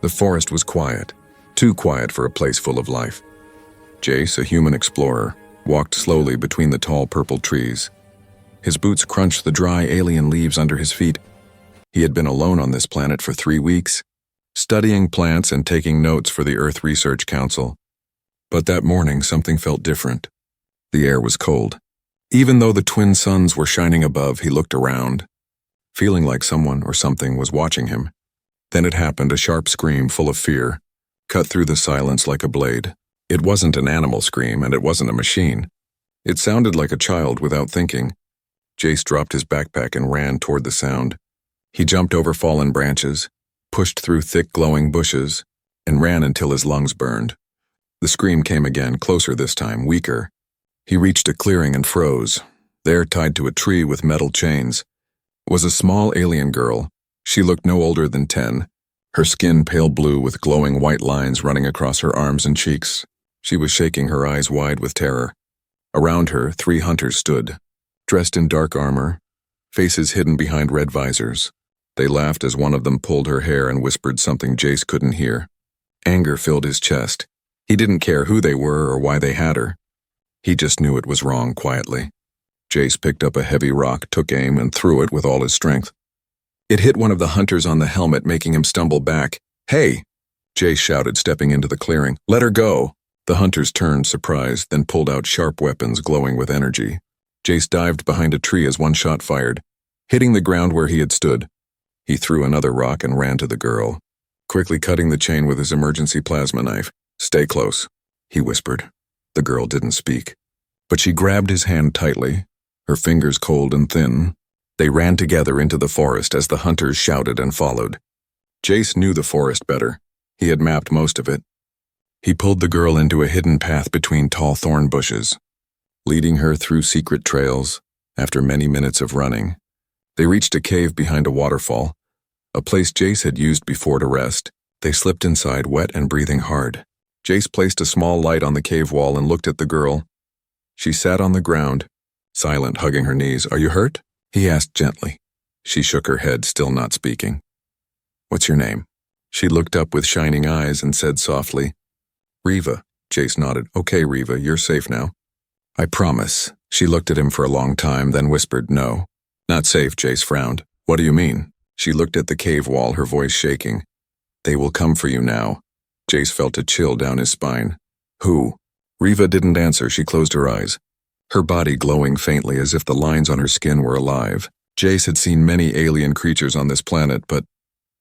The forest was quiet, too quiet for a place full of life. Jace, a human explorer, walked slowly between the tall purple trees. His boots crunched the dry alien leaves under his feet. He had been alone on this planet for 3 weeks, studying plants and taking notes for the Earth Research Council. But that morning something felt different. The air was cold. Even though the twin suns were shining above, he looked around, feeling like someone or something was watching him. Then it happened, a sharp scream full of fear, cut through the silence like a blade. It wasn't an animal scream, and it wasn't a machine. It sounded like a child without thinking. Jace dropped his backpack and ran toward the sound. He jumped over fallen branches, pushed through thick glowing bushes, and ran until his lungs burned. The scream came again, closer this time, weaker. He reached a clearing and froze. There, tied to a tree with metal chains, was a small alien girl. She looked no older than 10, her skin pale blue with glowing white lines running across her arms and cheeks. She was shaking, her eyes wide with terror. Around her, 3 hunters stood, dressed in dark armor, faces hidden behind red visors. They laughed as one of them pulled her hair and whispered something Jace couldn't hear. Anger filled his chest. He didn't care who they were or why they had her. He just knew it was wrong quietly. Jace picked up a heavy rock, took aim, and threw it with all his strength. It hit one of the hunters on the helmet, making him stumble back. "Hey!" Jace shouted, stepping into the clearing. "Let her go!" The hunters turned, surprised, then pulled out sharp weapons glowing with energy. Jace dived behind a tree as one shot fired, hitting the ground where he had stood. He threw another rock and ran to the girl, quickly cutting the chain with his emergency plasma knife. "Stay close," he whispered. The girl didn't speak, but she grabbed his hand tightly, her fingers cold and thin. They ran together into the forest as the hunters shouted and followed. Jace knew the forest better. He had mapped most of it. He pulled the girl into a hidden path between tall thorn bushes, leading her through secret trails. After many minutes of running, they reached a cave behind a waterfall, a place Jace had used before to rest. They slipped inside, wet and breathing hard. Jace placed a small light on the cave wall and looked at the girl. She sat on the ground, silent, hugging her knees. "Are you hurt?" he asked gently. She shook her head, still not speaking. "What's your name?" She looked up with shining eyes and said softly, "Riva." Jace nodded. "Okay, Riva, you're safe now." "I promise." She looked at him for a long time, then whispered, "No, not safe." Jace frowned. "What do you mean?" She looked at the cave wall, her voice shaking. "They will come for you now." Jace felt a chill down his spine. "Who?" Riva didn't answer. She closed her eyes, her body glowing faintly as if the lines on her skin were alive. Jace had seen many alien creatures on this planet, but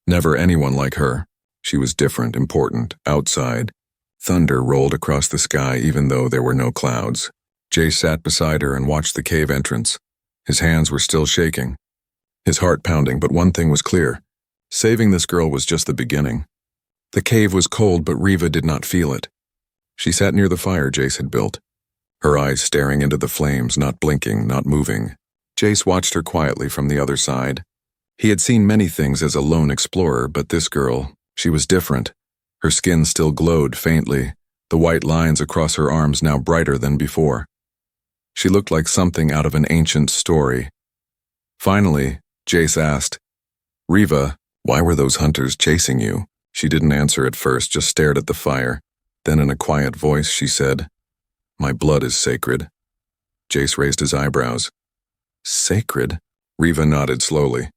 never anyone like her. She was different, important, outside. Thunder rolled across the sky even though there were no clouds. Jace sat beside her and watched the cave entrance. His hands were still shaking, his heart pounding, but one thing was clear. Saving this girl was just the beginning. The cave was cold, but Riva did not feel it. She sat near the fire Jace had built, her eyes staring into the flames, not blinking, not moving. Jace watched her quietly from the other side. He had seen many things as a lone explorer, but this girl, she was different. Her skin still glowed faintly, the white lines across her arms now brighter than before. She looked like something out of an ancient story. Finally, Jace asked, "Riva, why were those hunters chasing you?" She didn't answer at first, just stared at the fire. Then in a quiet voice she said, "My blood is sacred." Jace raised his eyebrows. "Sacred?" Riva nodded slowly.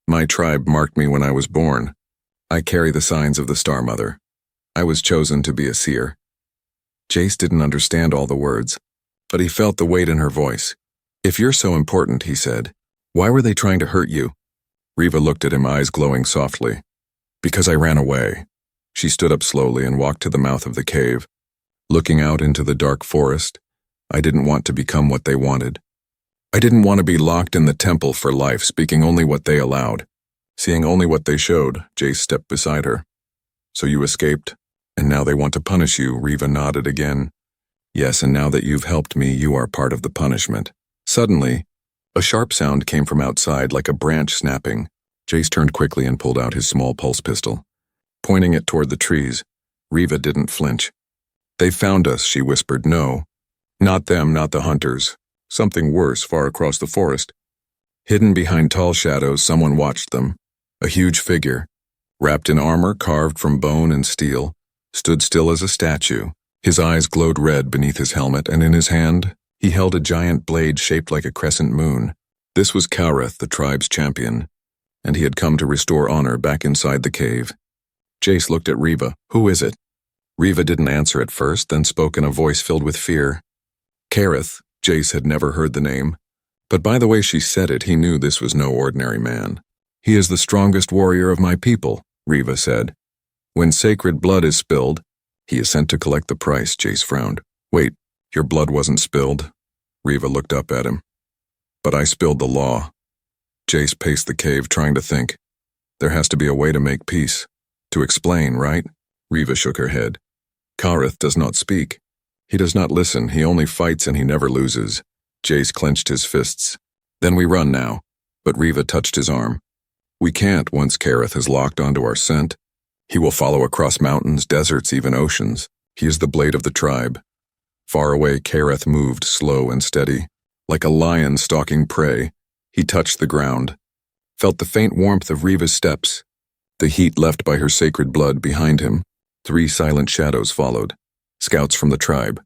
"My tribe marked me when I was born. I carry the signs of the Star Mother. I was chosen to be a seer." Jace didn't understand all the words, but he felt the weight in her voice. "If you're so important," he said, "why were they trying to hurt you?" Riva looked at him, eyes glowing softly. "Because I ran away." She stood up slowly and walked to the mouth of the cave, looking out into the dark forest. "I didn't want to become what they wanted. I didn't want to be locked in the temple for life, speaking only what they allowed, seeing only what they showed." Jace stepped beside her. "So you escaped, and now they want to punish you." Riva nodded again. "Yes, and now that you've helped me, you are part of the punishment." Suddenly, a sharp sound came from outside, like a branch snapping. Jace turned quickly and pulled out his small pulse pistol, pointing it toward the trees. Riva didn't flinch. "They found us," she whispered. "No, not them, not the hunters. Something worse far across the forest." Hidden behind tall shadows, someone watched them. A huge figure, Wrapped in armor carved from bone and steel, stood still as a statue. His eyes glowed red beneath his helmet, and in his hand, he held a giant blade shaped like a crescent moon. This was Kareth, the tribe's champion, and he had come to restore honor back inside the cave. Jace looked at Riva. "Who is it?" Riva didn't answer at first, then spoke in a voice filled with fear. Kareth. Jace had never heard the name, but by the way she said it, he knew this was no ordinary man. "He is the strongest warrior of my people," Riva said. "When sacred blood is spilled, he is sent to collect the price." Jace frowned. "Wait, your blood wasn't spilled?" Riva looked up at him. "But I spilled the law." Jace paced the cave, trying to think. "There has to be a way to make peace. To explain, right?" Riva shook her head. "Kareth does not speak. He does not listen, he only fights and he never loses." Jace clenched his fists. "Then we run now." But Riva touched his arm. "We can't once Kareth has locked onto our scent. He will follow across mountains, deserts, even oceans. He is the blade of the tribe." Far away, Kareth moved, slow and steady. Like a lion stalking prey, he touched the ground, felt the faint warmth of Riva's steps, the heat left by her sacred blood behind him. 3 silent shadows followed, scouts from the tribe,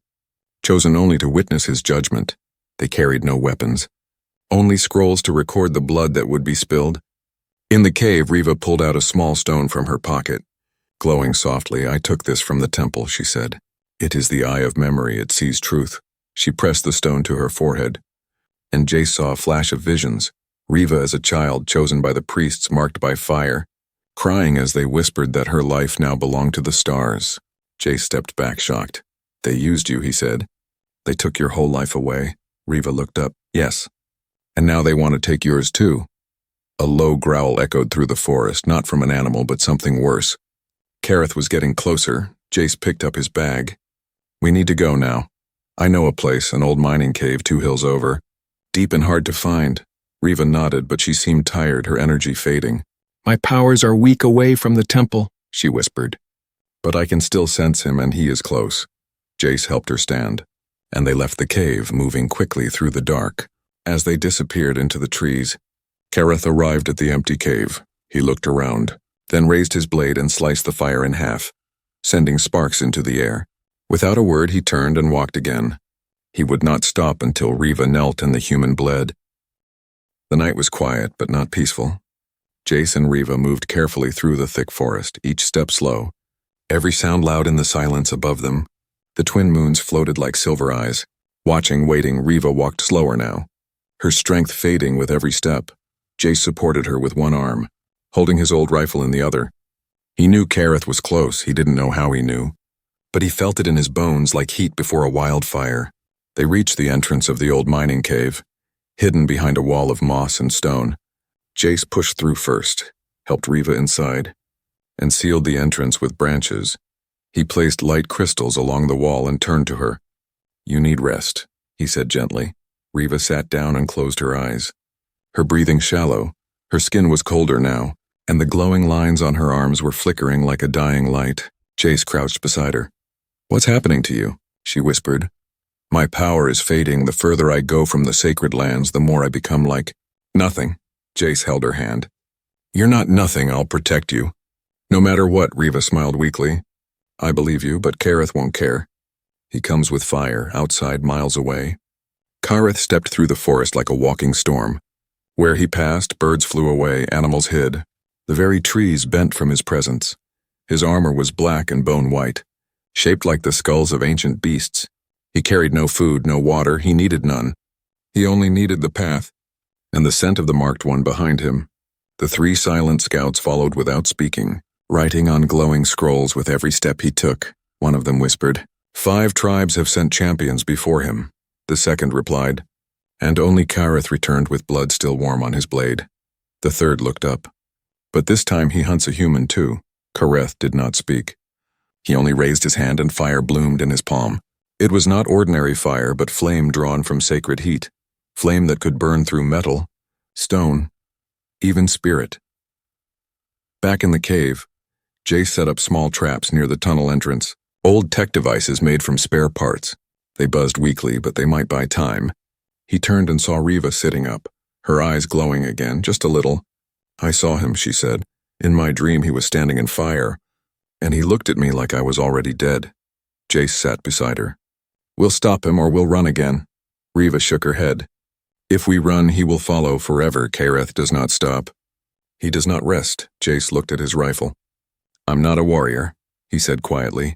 chosen only to witness his judgment. They carried no weapons, only scrolls to record the blood that would be spilled. In the cave, Riva pulled out a small stone from her pocket. Glowing softly, "I took this from the temple," she said. "It is the eye of memory, it sees truth." She pressed the stone to her forehead, and Jace saw a flash of visions. Riva as a child chosen by the priests, marked by fire, crying as they whispered that her life now belonged to the stars. Jace stepped back, shocked. "They used you," he said. "They took your whole life away." Riva looked up. "Yes. And now they want to take yours too." A low growl echoed through the forest, not from an animal, but something worse. Kareth was getting closer. Jace picked up his bag. "We need to go now. I know a place, an old mining cave 2 hills over. Deep and hard to find." Riva nodded, but she seemed tired, her energy fading. "My powers are weak away from the temple," she whispered. "But I can still sense him, and he is close." Jace helped her stand, and they left the cave, moving quickly through the dark. As they disappeared into the trees, Kareth arrived at the empty cave. He looked around, then raised his blade and sliced the fire in half, sending sparks into the air. Without a word, he turned and walked again. He would not stop until Riva knelt and the human bled. The night was quiet, but not peaceful. Jace and Riva moved carefully through the thick forest, each step slow, every sound loud in the silence above them. The twin moons floated like silver eyes. Watching, waiting, Riva walked slower now, her strength fading with every step. Jace supported her with one arm, holding his old rifle in the other. He knew Kareth was close, he didn't know how he knew, but he felt it in his bones like heat before a wildfire. They reached the entrance of the old mining cave, hidden behind a wall of moss and stone. Jace pushed through first, helped Riva inside, and sealed the entrance with branches. He placed light crystals along the wall and turned to her. "You need rest," he said gently. Riva sat down and closed her eyes. Her breathing shallow, her skin was colder now, and the glowing lines on her arms were flickering like a dying light. Jace crouched beside her. "What's happening to you?" she whispered. "My power is fading. The further I go from the sacred lands, the more I become like nothing." Jace held her hand. "You're not nothing. I'll protect you." "No matter what," Riva smiled weakly. "I believe you, but Kareth won't care. He comes with fire, outside, miles away." Kareth stepped through the forest like a walking storm. Where he passed, birds flew away, animals hid. The very trees bent from his presence. His armor was black and bone-white, shaped like the skulls of ancient beasts. He carried no food, no water, he needed none. He only needed the path, and the scent of the marked one behind him. The 3 silent scouts followed without speaking, writing on glowing scrolls with every step he took. One of them whispered, "5 tribes have sent champions before him." The second replied, and only Kareth returned with blood still warm on his blade. The third looked up. "But this time he hunts a human too." Kareth did not speak. He only raised his hand and fire bloomed in his palm. It was not ordinary fire, but flame drawn from sacred heat. Flame that could burn through metal, stone, even spirit. Back in the cave, Jace set up small traps near the tunnel entrance, old tech devices made from spare parts. They buzzed weakly, but they might buy time. He turned and saw Riva sitting up, her eyes glowing again, just a little. "I saw him," she said. In my dream, he was standing in fire, and he looked at me like I was already dead. Jace sat beside her. We'll stop him or we'll run again. Riva shook her head. If we run, he will follow forever. Kareth does not stop. He does not rest. Jace looked at his rifle. I'm not a warrior, he said quietly,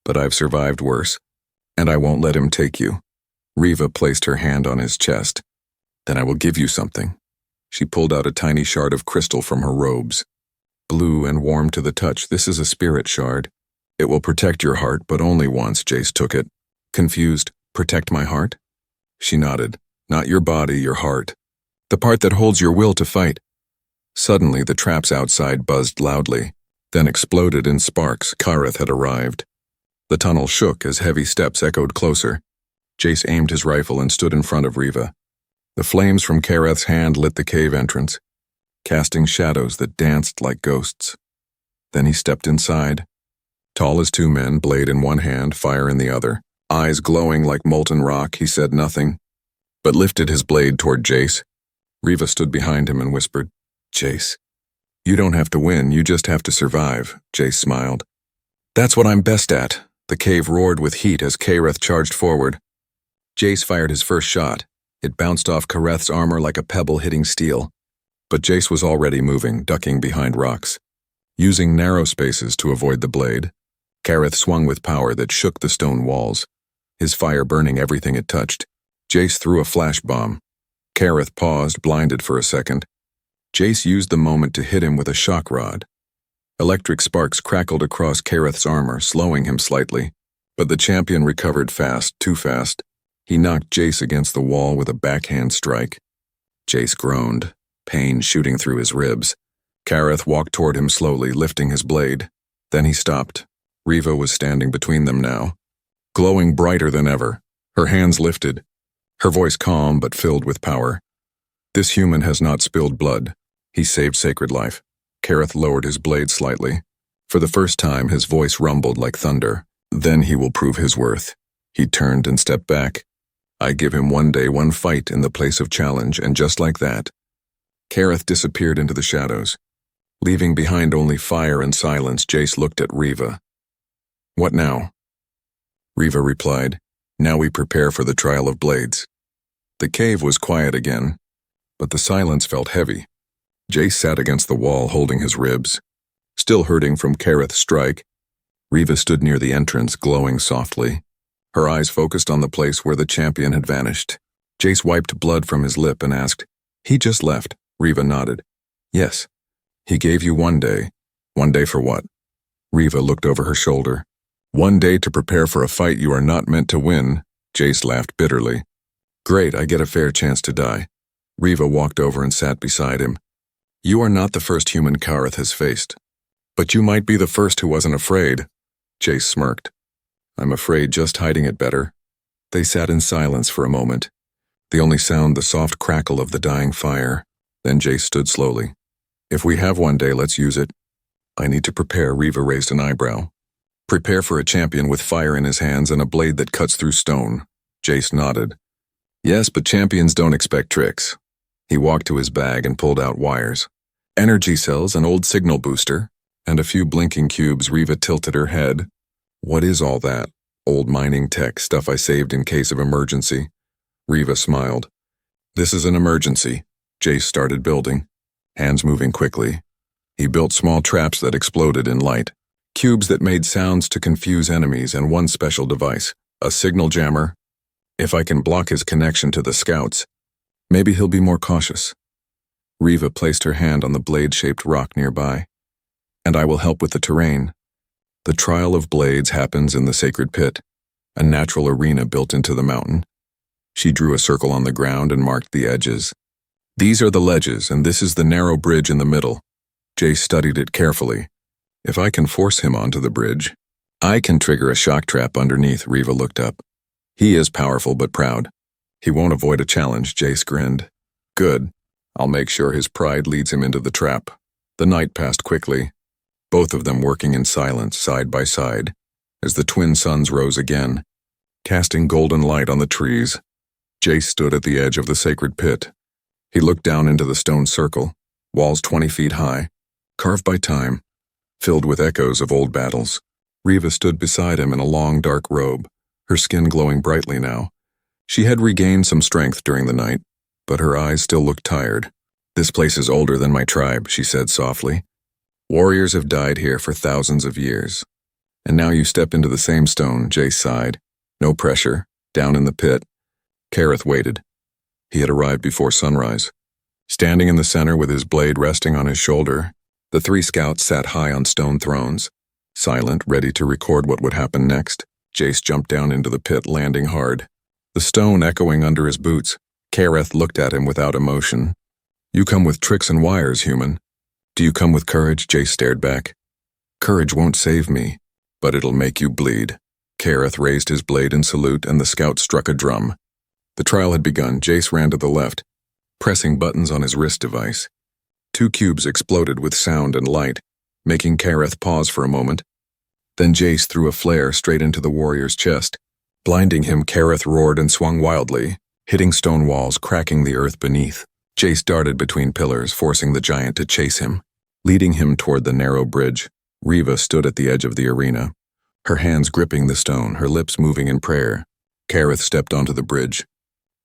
but I've survived worse, and I won't let him take you. Riva placed her hand on his chest. Then I will give you something. She pulled out a tiny shard of crystal from her robes. Blue and warm to the touch, this is a spirit shard. It will protect your heart, but only once. Jace took it. Confused, protect my heart? She nodded. Not your body, your heart. The part that holds your will to fight. Suddenly, the traps outside buzzed loudly, then exploded in sparks. Kareth had arrived. The tunnel shook as heavy steps echoed closer. Jace aimed his rifle and stood in front of Riva. The flames from Kareth's hand lit the cave entrance, casting shadows that danced like ghosts. Then he stepped inside. Tall as two men, blade in one hand, fire in the other. Eyes glowing like molten rock, he said nothing, but lifted his blade toward Jace. Riva stood behind him and whispered, Jace, you don't have to win, you just have to survive. Jace smiled. That's what I'm best at. The cave roared with heat as Kareth charged forward. Jace fired his first shot. It bounced off Kareth's armor like a pebble hitting steel. But Jace was already moving, ducking behind rocks. Using narrow spaces to avoid the blade, Kareth swung with power that shook the stone walls, his fire burning everything it touched. Jace threw a flash bomb. Kareth paused, blinded for a second. Jace used the moment to hit him with a shock rod. Electric sparks crackled across Kareth's armor, slowing him slightly. But the champion recovered fast, too fast. He knocked Jace against the wall with a backhand strike. Jace groaned, pain shooting through his ribs. Kareth walked toward him slowly, lifting his blade. Then he stopped. Riva was standing between them now, glowing brighter than ever, her hands lifted, her voice calm but filled with power. This human has not spilled blood. He saved sacred life. Kareth lowered his blade slightly. For the first time, his voice rumbled like thunder. Then he will prove his worth. He turned and stepped back. I give him one day, one fight in the place of challenge, and just like that, Kareth disappeared into the shadows. Leaving behind only fire and silence, Jace looked at Riva. What now? Riva replied, Now we prepare for the trial of blades. The cave was quiet again, but the silence felt heavy. Jace sat against the wall, holding his ribs. Still hurting from Kareth's strike, Riva stood near the entrance, glowing softly. Her eyes focused on the place where the champion had vanished. Jace wiped blood from his lip and asked, He just left. Riva nodded. Yes. He gave you 1 day. 1 day for what? Riva looked over her shoulder. 1 day to prepare for a fight you are not meant to win. Jace laughed bitterly. Great, I get a fair chance to die. Riva walked over and sat beside him. You are not the first human Kareth has faced. But you might be the first who wasn't afraid. Jace smirked. I'm afraid, just hiding it better. They sat in silence for a moment, the only sound the soft crackle of the dying fire. Then Jace stood slowly. If we have 1 day, let's use it. I need to prepare. Riva raised an eyebrow. Prepare for a champion with fire in his hands and a blade that cuts through stone. Jace nodded. Yes, but champions don't expect tricks. He walked to his bag and pulled out wires. Energy cells, an old signal booster, and a few blinking cubes. Riva tilted her head. What is all that? Old mining tech, stuff I saved in case of emergency. Riva smiled. This is an emergency. Jace started building, hands moving quickly. He built small traps that exploded in light, cubes that made sounds to confuse enemies, and one special device, a signal jammer. If I can block his connection to the scouts, maybe he'll be more cautious. Riva placed her hand on the blade-shaped rock nearby. And I will help with the terrain. The trial of blades happens in the sacred pit, a natural arena built into the mountain. She drew a circle on the ground and marked the edges. These are the ledges, and this is the narrow bridge in the middle. Jace studied it carefully. If I can force him onto the bridge, I can trigger a shock trap underneath. Riva looked up. He is powerful but proud. He won't avoid a challenge. Jace grinned. Good. I'll make sure his pride leads him into the trap. The night passed quickly, both of them working in silence, side by side, as the twin suns rose again, casting golden light on the trees. Jace stood at the edge of the sacred pit. He looked down into the stone circle, walls 20 feet high, carved by time, filled with echoes of old battles. Riva stood beside him in a long, dark robe, her skin glowing brightly now. She had regained some strength during the night, but her eyes still looked tired. "This place is older than my tribe," she said softly. "Warriors have died here for thousands of years. And now you step into the same stone," Jace sighed. "No pressure, down in the pit." Kareth waited. He had arrived before sunrise. Standing in the center with his blade resting on his shoulder, the three scouts sat high on stone thrones. Silent, ready to record what would happen next, Jace jumped down into the pit, landing hard. The stone echoing under his boots. Kareth looked at him without emotion. "You come with tricks and wires, human. Do you come with courage?" Jace stared back. "Courage won't save me, but it'll make you bleed." Kareth raised his blade in salute, and the scout struck a drum. The trial had begun. Jace ran to the left, pressing buttons on his wrist device. 2 cubes exploded with sound and light, making Kareth pause for a moment. Then Jace threw a flare straight into the warrior's chest. Blinding him, Kareth roared and swung wildly, hitting stone walls, cracking the earth beneath. Jace darted between pillars, forcing the giant to chase him, leading him toward the narrow bridge. Riva stood at the edge of the arena, her hands gripping the stone, her lips moving in prayer. Kareth stepped onto the bridge.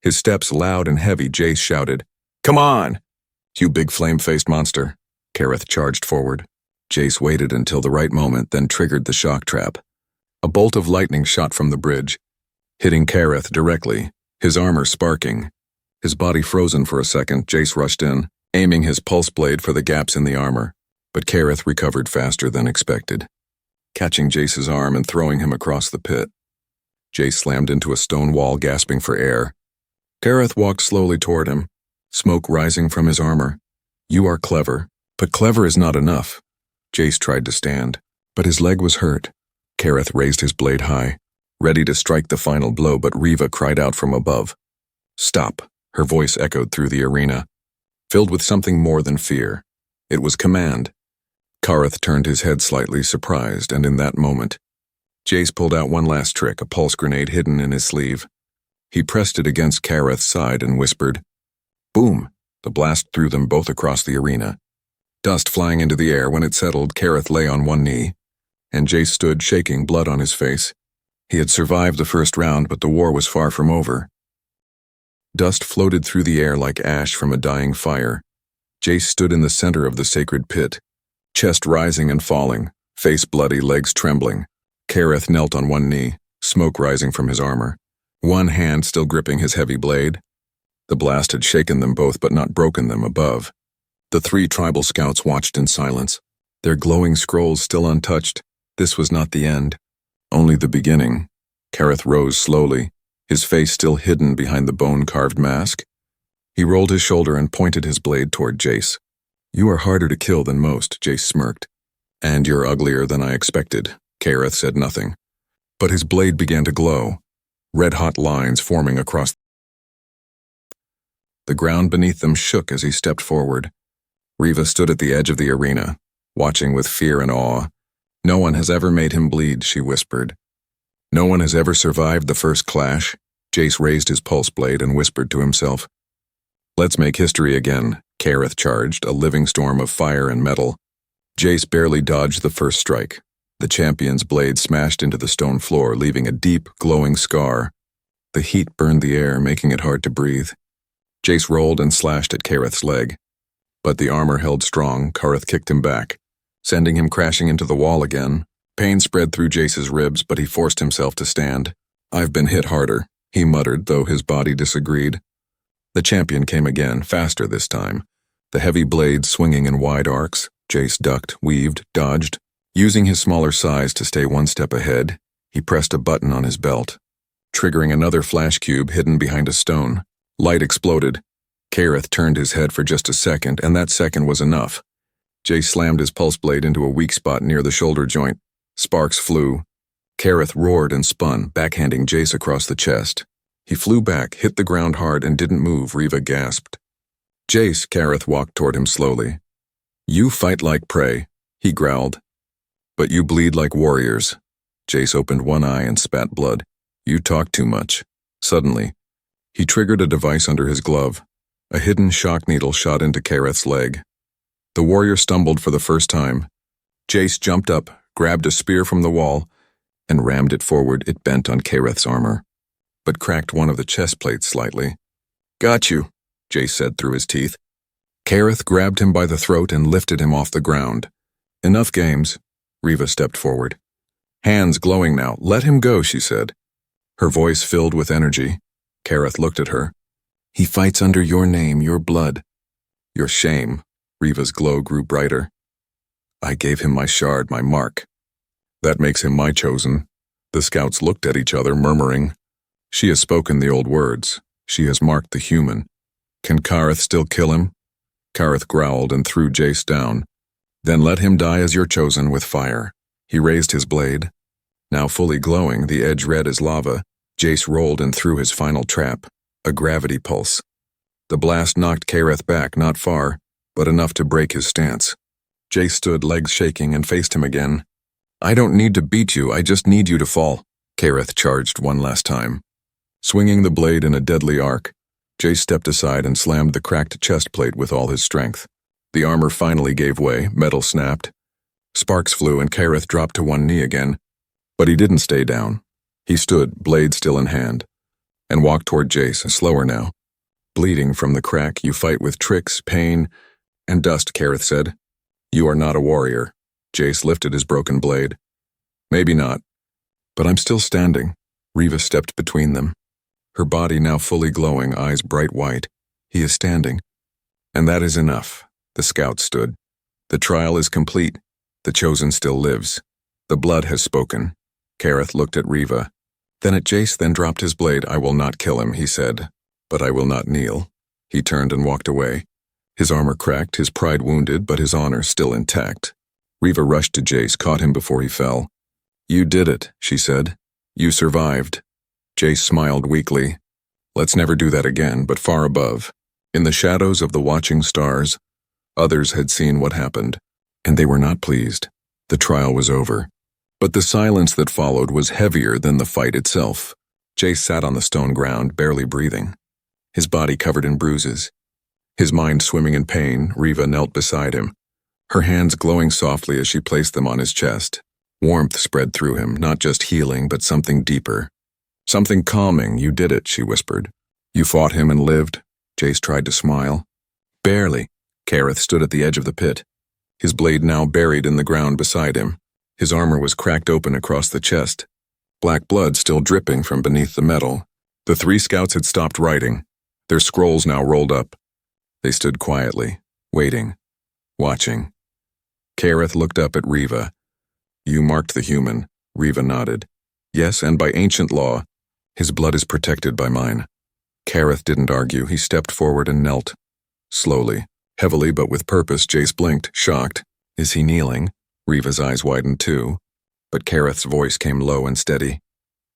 His steps loud and heavy, Jace shouted, "Come on, you big flame-faced monster." Kareth charged forward. Jace waited until the right moment, then triggered the shock trap. A bolt of lightning shot from the bridge, hitting Kareth directly, his armor sparking. His body frozen for a second, Jace rushed in, aiming his pulse blade for the gaps in the armor. But Kareth recovered faster than expected, catching Jace's arm and throwing him across the pit. Jace slammed into a stone wall, gasping for air. Kareth walked slowly toward him, smoke rising from his armor. "You are clever, but clever is not enough." Jace tried to stand, but his leg was hurt. Kareth raised his blade high, ready to strike the final blow, but Riva cried out from above. "Stop!" Her voice echoed through the arena, filled with something more than fear. It was command. Kareth turned his head slightly, surprised, and in that moment, Jace pulled out one last trick, a pulse grenade hidden in his sleeve. He pressed it against Kareth's side and whispered. Boom! The blast threw them both across the arena. Dust flying into the air. When it settled, Kareth lay on one knee, and Jace stood shaking, blood on his face. He had survived the first round, but the war was far from over. Dust floated through the air like ash from a dying fire. Jace stood in the center of the sacred pit, chest rising and falling, face bloody, legs trembling. Kareth knelt on one knee, smoke rising from his armor, one hand still gripping his heavy blade. The blast had shaken them both but not broken them above. The three tribal scouts watched in silence, their glowing scrolls still untouched. This was not the end, only the beginning. Kareth rose slowly, his face still hidden behind the bone-carved mask. He rolled his shoulder and pointed his blade toward Jace. You are harder to kill than most, Jace smirked. And you're uglier than I expected. Kareth said nothing. But his blade began to glow, red-hot lines forming across. The ground beneath them shook as he stepped forward. Riva stood at the edge of the arena, watching with fear and awe. No one has ever made him bleed, she whispered. No one has ever survived the first clash. Jace raised his pulse blade and whispered to himself. Let's make history again, Kareth charged, a living storm of fire and metal. Jace barely dodged the first strike. The champion's blade smashed into the stone floor, leaving a deep, glowing scar. The heat burned the air, making it hard to breathe. Jace rolled and slashed at Kareth's leg. But the armor held strong. Kareth kicked him back, sending him crashing into the wall again. Pain spread through Jace's ribs, but he forced himself to stand. I've been hit harder, he muttered, though his body disagreed. The champion came again, faster this time, the heavy blade swinging in wide arcs. Jace ducked, weaved, dodged. Using his smaller size to stay one step ahead, he pressed a button on his belt, triggering another flash cube hidden behind a stone. Light exploded. Kareth turned his head for just a second, and that second was enough. Jace slammed his pulse blade into a weak spot near the shoulder joint. Sparks flew. Kareth roared and spun, backhanding Jace across the chest. He flew back, hit the ground hard, and didn't move. Riva gasped. Jace, Kareth walked toward him slowly. You fight like prey, he growled. But you bleed like warriors. Jace opened one eye and spat blood. You talk too much. Suddenly, he triggered a device under his glove. A hidden shock needle shot into Kareth's leg. The warrior stumbled for the first time. Jace jumped up, grabbed a spear from the wall, and rammed it forward. It bent on Kareth's armor, but cracked one of the chest plates slightly. "Got you," Jace said through his teeth. Kareth grabbed him by the throat and lifted him off the ground. "Enough games." Riva stepped forward. Hands glowing now. "Let him go," she said. Her voice filled with energy. Kareth looked at her. "He fights under your name, your blood, your shame." Riva's glow grew brighter. "I gave him my shard, my mark. That makes him my chosen." The scouts looked at each other, murmuring. She has spoken the old words. She has marked the human. Can Kareth still kill him? Kareth growled and threw Jace down. "Then let him die as your chosen with fire." He raised his blade. Now fully glowing, the edge red as lava, Jace rolled and threw his final trap, a gravity pulse. The blast knocked Kareth back, not far, but enough to break his stance. Jace stood, legs shaking, and faced him again. "I don't need to beat you, I just need you to fall." Kareth charged one last time. Swinging the blade in a deadly arc, Jace stepped aside and slammed the cracked chest plate with all his strength. The armor finally gave way, metal snapped. Sparks flew and Kareth dropped to one knee again. But he didn't stay down. He stood, blade still in hand, and walked toward Jace, slower now. "Bleeding from the crack, you fight with tricks, pain, and dust," Kareth said. "You are not a warrior." Jace lifted his broken blade. "Maybe not, but I'm still standing." Riva stepped between them. Her body now fully glowing, eyes bright white. "He is standing. And that is enough." The scout stood. "The trial is complete. The chosen still lives. The blood has spoken." Kareth looked at Riva, then at Jace, then dropped his blade. "I will not kill him," he said, "but I will not kneel." He turned and walked away. His armor cracked, his pride wounded, but his honor still intact. Riva rushed to Jace, caught him before he fell. "You did it," she said. "You survived." Jace smiled weakly. "Let's never do that again," but far above, in the shadows of the watching stars, others had seen what happened, and they were not pleased. The trial was over. But the silence that followed was heavier than the fight itself. Jace sat on the stone ground, barely breathing, his body covered in bruises. His mind swimming in pain, Riva knelt beside him, her hands glowing softly as she placed them on his chest. Warmth spread through him, not just healing, but something deeper. "Something calming. You did it," she whispered. "You fought him and lived." Jace tried to smile. "Barely." Kareth stood at the edge of the pit, his blade now buried in the ground beside him. His armor was cracked open across the chest, black blood still dripping from beneath the metal. The three scouts had stopped writing, their scrolls now rolled up. They stood quietly, waiting, watching. Kareth looked up at Riva. "You marked the human." Riva nodded. "Yes, and by ancient law, his blood is protected by mine." Kareth didn't argue. He stepped forward and knelt. Slowly, heavily but with purpose. Jace blinked, shocked. "Is he kneeling?" Riva's eyes widened too, but Kareth's voice came low and steady.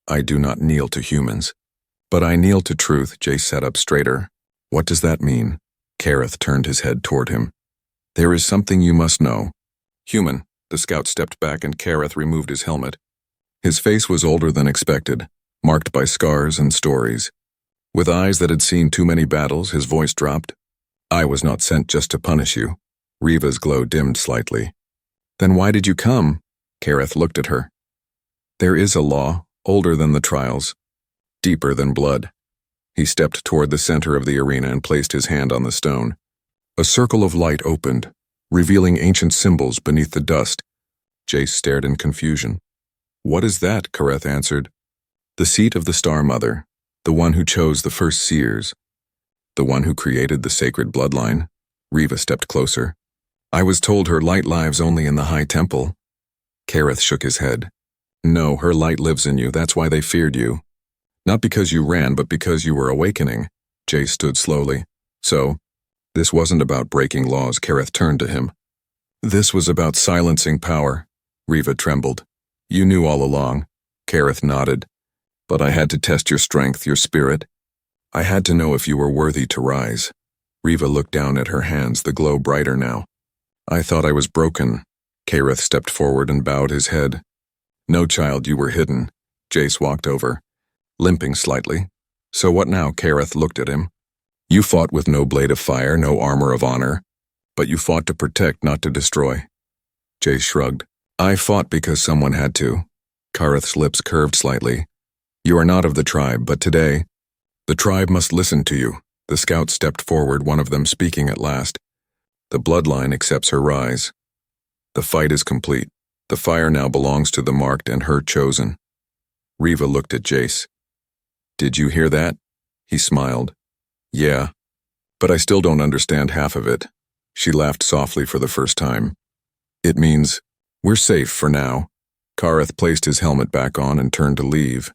"I do not kneel to humans. But I kneel to truth." Jace sat up straighter. "What does that mean?" Kareth turned his head toward him. "There is something you must know." "Human." The scout stepped back and Kareth removed his helmet. His face was older than expected, marked by scars and stories. With eyes that had seen too many battles, his voice dropped. "I was not sent just to punish you." Riva's glow dimmed slightly. "Then why did you come?" Kareth looked at her. "There is a law, older than the trials, deeper than blood." He stepped toward the center of the arena and placed his hand on the stone. A circle of light opened, revealing ancient symbols beneath the dust. Jace stared in confusion. "What is that?" Kareth answered. "The seat of the Star Mother, the one who chose the first seers, the one who created the sacred bloodline." Riva stepped closer. "I was told her light lives only in the High Temple." Kareth shook his head. "No, her light lives in you. That's why they feared you. Not because you ran, but because you were awakening." Jace stood slowly. "So, this wasn't about breaking laws." Kareth turned to him. "This was about silencing power." Riva trembled. "You knew all along." Kareth nodded. "But I had to test your strength, your spirit. I had to know if you were worthy to rise." Riva looked down at her hands, the glow brighter now. "I thought I was broken." Kareth stepped forward and bowed his head. "No, child, you were hidden." Jace walked over, limping slightly. "So what now?" Kareth looked at him. "You fought with no blade of fire, no armor of honor. But you fought to protect, not to destroy. Jace shrugged. I fought because someone had to. Kareth's lips curved slightly. You are not of the tribe, but today, the tribe must listen to you. The scouts stepped forward, one of them speaking at last. The bloodline accepts her rise. The fight is complete. The fire now belongs to the marked and her chosen. Riva looked at Jace. Did you hear that? He smiled. Yeah, but I still don't understand half of it. She laughed softly for the first time. It means, we're safe for now. Kareth placed his helmet back on and turned to leave.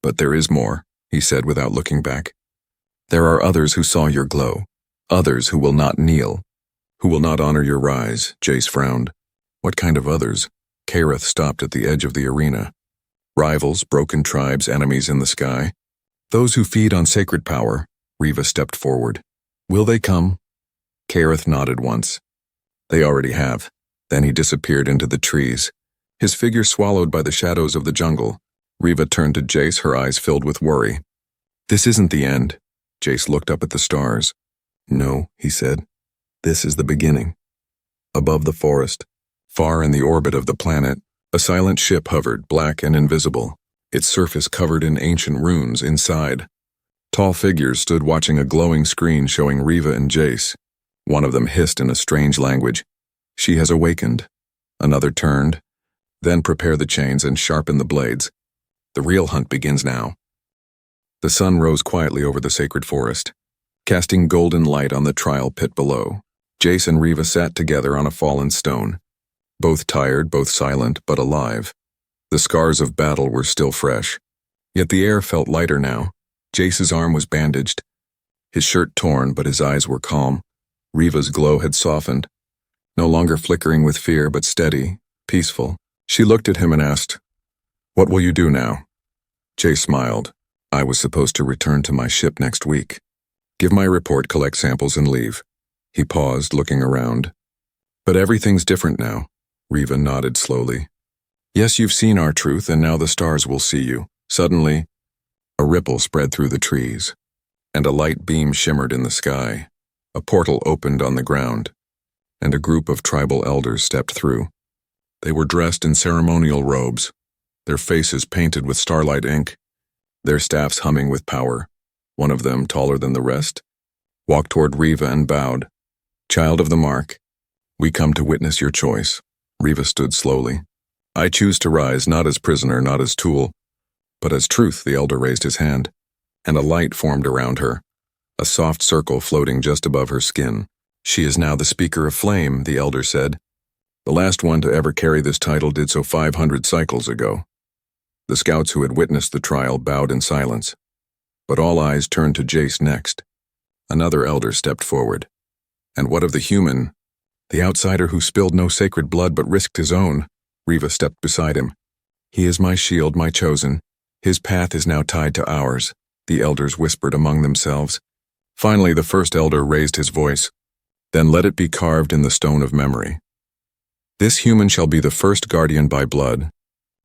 But there is more, he said without looking back. There are others who saw your glow. Others who will not kneel. Who will not honor your rise, Jace frowned. What kind of others? Kareth stopped at the edge of the arena. Rivals, broken tribes, enemies in the sky. Those who feed on sacred power. Riva stepped forward. Will they come? Kareth nodded once. They already have. Then he disappeared into the trees, his figure swallowed by the shadows of the jungle. Riva turned to Jace, her eyes filled with worry. This isn't the end. Jace looked up at the stars. No, he said. This is the beginning. Above the forest, far in the orbit of the planet, a silent ship hovered, black and invisible, its surface covered in ancient runes inside. Tall figures stood watching a glowing screen showing Riva and Jace. One of them hissed in a strange language. She has awakened. Another turned. Then prepare the chains and sharpen the blades. The real hunt begins now. The sun rose quietly over the sacred forest, casting golden light on the trial pit below. Jace and Riva sat together on a fallen stone. Both tired, both silent, but alive. The scars of battle were still fresh. Yet the air felt lighter now. Jace's arm was bandaged. His shirt torn, but his eyes were calm. Riva's glow had softened. No longer flickering with fear, but steady, peaceful. She looked at him and asked, What will you do now? Jace smiled. I was supposed to return to my ship next week. Give my report, collect samples, and leave. He paused, looking around. But everything's different now. Riva nodded slowly. Yes, you've seen our truth, and now the stars will see you. Suddenly, a ripple spread through the trees, and a light beam shimmered in the sky. A portal opened on the ground, and a group of tribal elders stepped through. They were dressed in ceremonial robes, their faces painted with starlight ink, their staffs humming with power. One of them, taller than the rest, walked toward Riva and bowed. Child of the Mark, we come to witness your choice. Riva stood slowly. I choose to rise, not as prisoner, not as tool, but as truth. The elder raised his hand, and a light formed around her, a soft circle floating just above her skin. She is now the speaker of flame, the elder said. The last one to ever carry this title did so 500 cycles ago. The scouts who had witnessed the trial bowed in silence, but all eyes turned to Jace next. Another elder stepped forward. And what of the human, the outsider who spilled no sacred blood but risked his own? Riva stepped beside him. He is my shield, my chosen. His path is now tied to ours, the elders whispered among themselves. Finally, the first elder raised his voice. Then let it be carved in the stone of memory. This human shall be the first guardian by blood,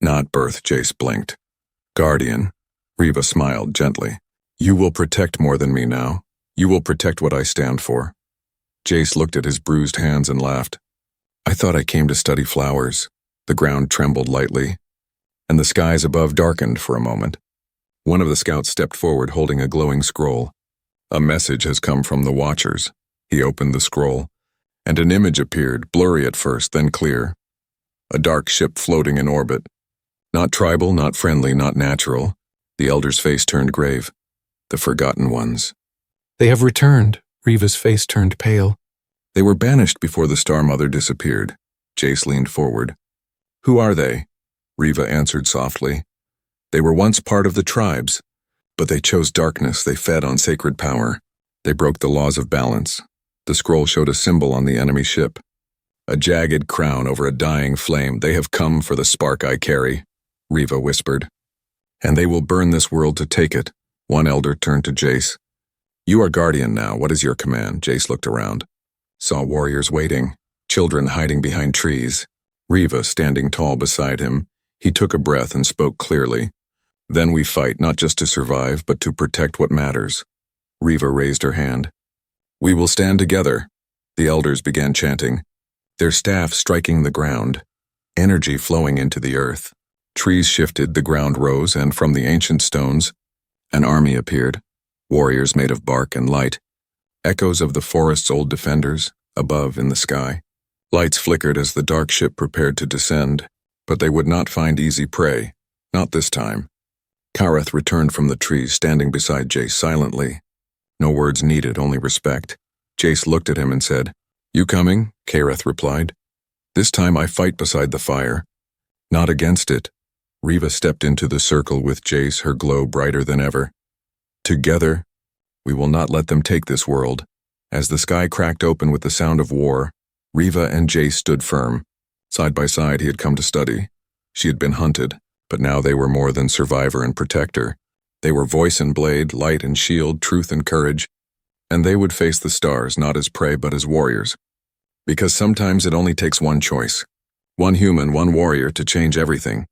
not birth. Jace blinked. Guardian. Riva smiled gently. You will protect more than me now. You will protect what I stand for. Jace looked at his bruised hands and laughed. I thought I came to study flowers. The ground trembled lightly, and the skies above darkened for a moment. One of the scouts stepped forward holding a glowing scroll. A message has come from the Watchers. He opened the scroll, and an image appeared, blurry at first, then clear. A dark ship floating in orbit. Not tribal, not friendly, not natural. The elder's face turned grave. The Forgotten Ones. They have returned. Riva's face turned pale. They were banished before the Star Mother disappeared. Jace leaned forward. Who are they? Riva answered softly. They were once part of the tribes, but they chose darkness. They fed on sacred power. They broke the laws of balance. The scroll showed a symbol on the enemy ship. A jagged crown over a dying flame. They have come for the spark I carry, Riva whispered. And they will burn this world to take it. One elder turned to Jace. You are guardian now. What is your command? Jace looked around. Saw warriors waiting, children hiding behind trees. Riva standing tall beside him. He took a breath and spoke clearly. Then we fight, not just to survive, but to protect what matters. Riva raised her hand. We will stand together. The elders began chanting, their staff striking the ground, energy flowing into the earth. Trees shifted, the ground rose, and from the ancient stones, an army appeared, warriors made of bark and light, echoes of the forest's old defenders, above in the sky. Lights flickered as the dark ship prepared to descend, but they would not find easy prey, not this time. Kareth returned from the trees, standing beside Jace silently. No words needed, only respect. Jace looked at him and said, "You coming?" Kareth replied. "This time I fight beside the fire, not against it." Riva stepped into the circle with Jace, her glow brighter than ever. "Together, we will not let them take this world." As the sky cracked open with the sound of war, Riva and Jace stood firm. Side by side he had come to study. She had been hunted, but now they were more than survivor and protector. They were voice and blade, light and shield, truth and courage, and they would face the stars not as prey but as warriors. Because sometimes it only takes one choice. One human, one warrior to change everything.